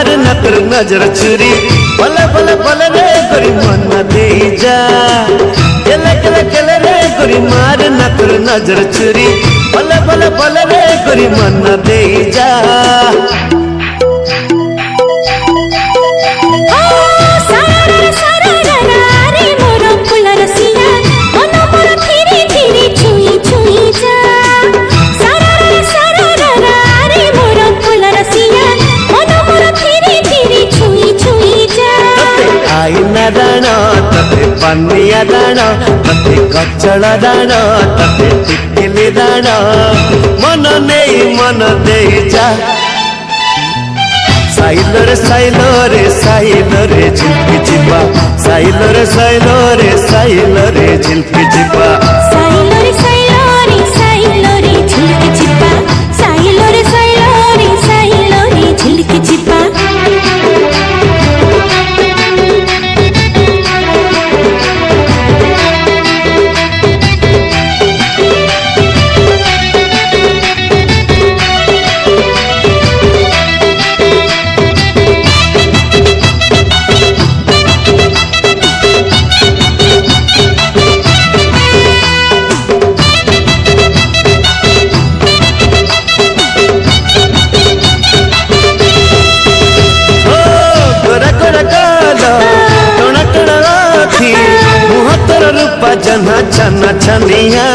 मार न तोर नजर चुरी भले भले भले रे गोरी मन दे जा केले केले केले रे गोरी मार न तोर नजर चुरी भले भले भले रे गोरी मन दे जा दाना तते पनिया दाना तते कचड़ा दाना तते टिकली दाना मन नहीं मन दे जा साइलो रे साइलो रे साइलो रे झिलकी चिपा साइलो रे साइलो रे साइलो रे झिलकी चिपा साइलो रे साइलो रे साइलो रे झिलकी चिपा साइलो रे साइलो रे साइलो रे झिलकी चिपा मुह तोर रूपा जना छना छनिया